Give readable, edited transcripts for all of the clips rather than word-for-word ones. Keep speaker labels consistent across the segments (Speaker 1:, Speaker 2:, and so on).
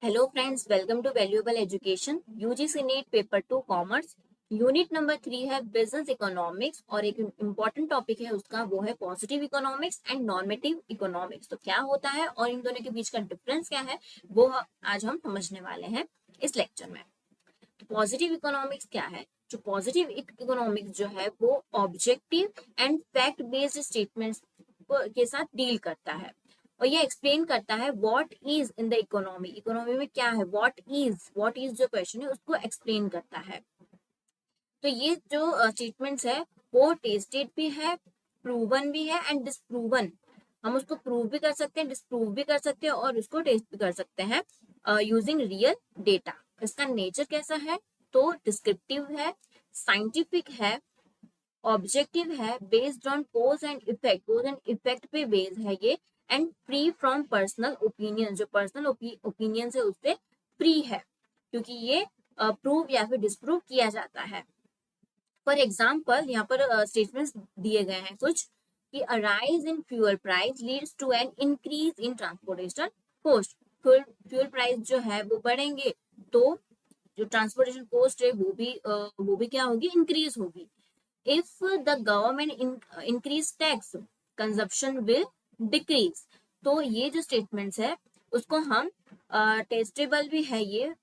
Speaker 1: Hello friends, welcome to valuable education. UGC NET paper 2 commerce, unit number 3 है business economics और एक important topic है उसका, वो है positive economics and normative economics. तो क्या होता है और इन दोनों के बीच का डिफरेंस क्या है, वो आज हम समझने वाले हैं इस लेक्चर में। तो पॉजिटिव इकोनॉमिक्स क्या है? जो पॉजिटिव इकोनॉमिक्स जो है वो objective and fact based statements के साथ डील करता है और ये एक्सप्लेन करता है what is in the economy. Economy में क्या है, व्हाट इज जो क्वेश्चन है उसको एक्सप्लेन करता है। तो ये जो स्टेटमेंट्स है वो टेस्टेड भी है, प्रूवन भी है एंड डिसप्रूवन। हम उसको प्रूव भी कर सकते हैं, डिसप्रूव भी कर सकते हैं और उसको टेस्ट भी कर सकते हैं यूजिंग रियल डेटा। इसका नेचर कैसा है? तो डिस्क्रिप्टिव है, साइंटिफिक है, ऑब्जेक्टिव है, based on cause and effect पे बेस्ड है ये, and free from personal opinion. जो पर्सनल ओपिनियन है उससे फ्री है क्योंकि ये प्रूव या फिर डिसप्रूव किया जाता है। फॉर एग्जाम्पल यहाँ पर स्टेटमेंट्स दिए गए हैं कुछ कि a rise in fuel price leads to an increase in transportation cost. Fuel price जो है वो बढ़ेंगे तो जो ट्रांसपोर्टेशन कॉस्ट है वो भी क्या होगी, इंक्रीज होगी। If the government increase tax, consumption will decrease. तो ये जो स्टेटमेंट्स है उसको हम टेस्टेबल भी है ये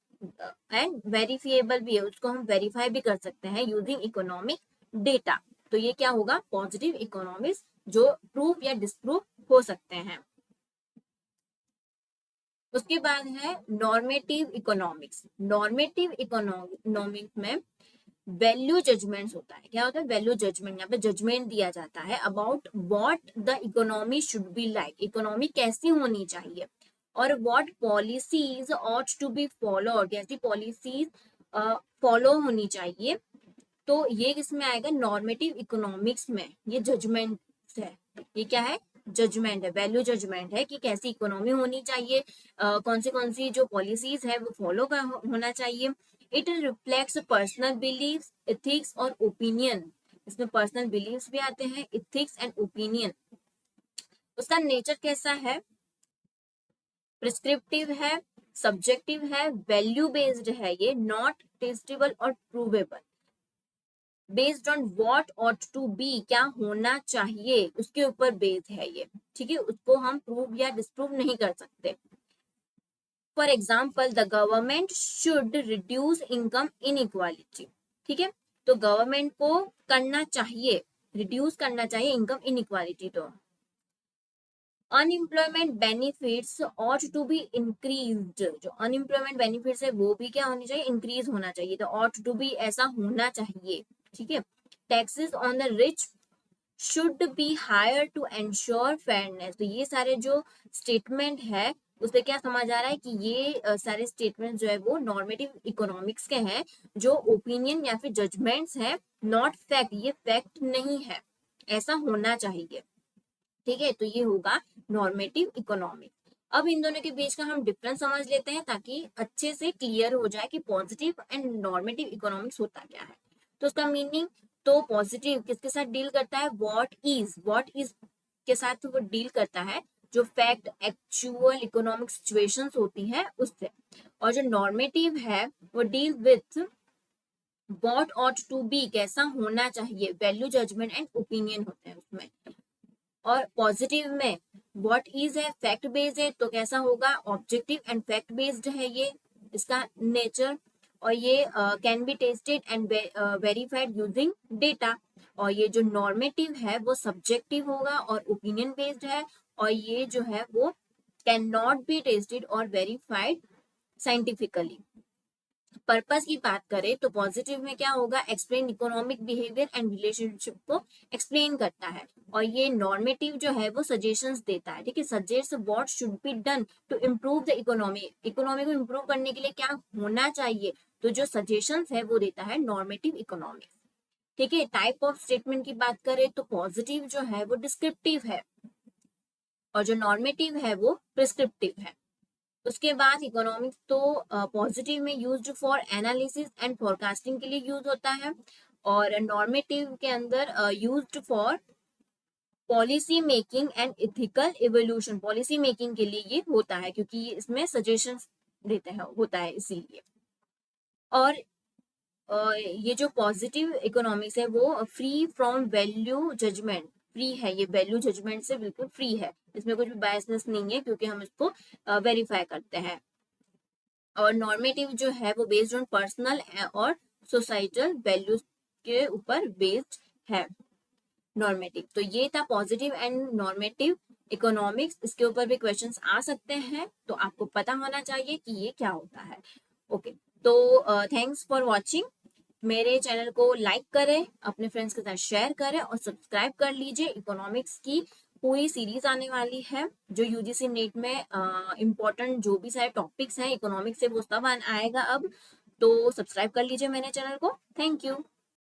Speaker 1: एंड वेरीफिएबल भी है, उसको हम वेरीफाई भी कर सकते हैं यूजिंग इकोनॉमिक डेटा। तो ये क्या होगा, पॉजिटिव इकोनॉमिक्स जो प्रूफ या डिसप्रूफ हो सकते हैं। उसके बाद है नॉर्मेटिव इकोनॉमिक्स। नॉर्मेटिव इकोनॉमिक्स में वैल्यू जजमेंट्स होता है। क्या होता है? Value judgment. यहाँ पे जजमेंट दिया जाता है about what the economy should be like, economy कैसी होनी चाहिए और what policies ought to be followed, कैसी पॉलिसीज फॉलो होनी चाहिए। तो ये किसमें आएगा? नॉर्मेटिव इकोनॉमिक्स में। ये जजमेंट है, ये क्या है? जजमेंट है, वैल्यू जजमेंट है कि कैसी इकोनॉमी होनी चाहिए, कौन सी जो पॉलिसीज है वो फॉलो होना चाहिए। It reflects personal beliefs, ethics और ओपिनियन। इसमें पर्सनल बिलीव्स भी आते हैं, एथिक्स एंड ओपिनियन। उसका नेचर कैसा है? प्रिस्क्रिप्टिव है, सब्जेक्टिव है, वैल्यू बेस्ड है, ये नॉट टेस्टेबल और provable. Based on what ought to be, क्या होना चाहिए उसके ऊपर बेस्ड है ये। ठीक है, उसको हम प्रूव या डिसप्रूव नहीं कर सकते। For example the government should reduce income inequality. ठीक है, तो गवर्नमेंट को करना चाहिए, रिड्यूस करना चाहिए इनकम इनइक्वालिटी। तो unemployment benefits ought to be increased. जो अनएम्प्लॉयमेंट बेनिफिट्स है वो भी क्या होनी चाहिए? इंक्रीज होना चाहिए। तो ऑट टू बी ऐसा होना चाहिए। ठीक है, taxes on the rich should be higher to ensure fairness. तो ये सारे जो स्टेटमेंट है उससे क्या समझ आ रहा है कि ये सारे स्टेटमेंट जो है वो नॉर्मेटिव इकोनॉमिक्स के हैं, जो ओपिनियन या फिर जजमेंट्स हैं, नॉट फैक्ट। ये फैक्ट नहीं है, ऐसा होना चाहिए। ठीक है, तो ये होगा नॉर्मेटिव इकोनॉमिक्स। अब इन दोनों के बीच का हम डिफरेंस समझ लेते हैं ताकि अच्छे से क्लियर हो जाए कि पॉजिटिव एंड नॉर्मेटिव इकोनॉमिक्स होता क्या है। तो उसका मीनिंग, तो पॉजिटिव किसके साथ डील करता है? व्हाट इज के साथ वो डील करता है, जो फैक्ट, एक्चुअल इकोनॉमिक सिचुएशंस होती हैं उससे। और जो नॉर्मेटिव है वो deal with what ought to be, कैसा होना चाहिए, वैल्यू जजमेंट एंड ओपिनियन होते हैं उसमें। और पॉजिटिव में व्हाट इज है, फैक्ट बेस्ड है, तो कैसा होगा? ऑब्जेक्टिव एंड फैक्ट बेस्ड है ये इसका नेचर। और ये can be tested and verified using data. और ये जो नॉर्मेटिव है वो सब्जेक्टिव होगा और ओपिनियन बेस्ड है। और ये जो है वो कैन नॉट बी टेस्टेड और वेरीफाइड साइंटिफिकली। पर्पस की बात करें तो पॉजिटिव में क्या होगा? Explain economic behaviour and relationship को एक्सप्लेन करता है। और ये नॉर्मेटिव जो है वो सजेशंस देता है। ठीक है, suggest what should be done to improve the economy, economy को इम्प्रूव करने के लिए क्या होना चाहिए। तो जो सजेशंस है वो देता है नॉर्मेटिव इकोनॉमिक्स। ठीक है, टाइप ऑफ स्टेटमेंट की बात करें तो पॉजिटिव जो है वो डिस्क्रिप्टिव है और जो नॉर्मेटिव है वो प्रिस्क्रिप्टिव है। उसके बाद इकोनॉमिक्स तो पॉजिटिव में used for analysis and forecasting के लिए यूज होता है और नॉर्मेटिव के अंदर used for policy making and ethical evolution. Policy making के लिए ये होता है क्योंकि इसमें सजेशंस रहते हैं होता है इसीलिए। और ये जो पॉजिटिव इकोनॉमिक्स है वो free from value judgment, free है, ये वैल्यू जजमेंट से बिल्कुल फ्री है, इसमें कुछ भी बायसनेस नहीं है क्योंकि हम इसको वेरीफाई करते हैं। और नॉर्मेटिव जो है वो बेस्ड ऑन पर्सनल और सोसाइटल वैल्यूज के ऊपर बेस्ड है नॉर्मेटिव। तो ये था पॉजिटिव एंड नॉर्मेटिव इकोनॉमिक्स, इसके ऊपर भी क्वेश्चंस आ सकते हैं, तो आपको पता होना चाहिए कि ये क्या होता है। ओके, तो थैंक्स फॉर वॉचिंग। मेरे चैनल को लाइक करें, अपने फ्रेंड्स के साथ शेयर करें और सब्सक्राइब कर लीजिए। इकोनॉमिक्स की पूरी सीरीज आने वाली है जो यूजीसी नेट में इम्पोर्टेंट जो भी सारे टॉपिक्स हैं इकोनॉमिक्स से वो सब आएगा अब। तो सब्सक्राइब कर लीजिए मेरे चैनल को। Thank you.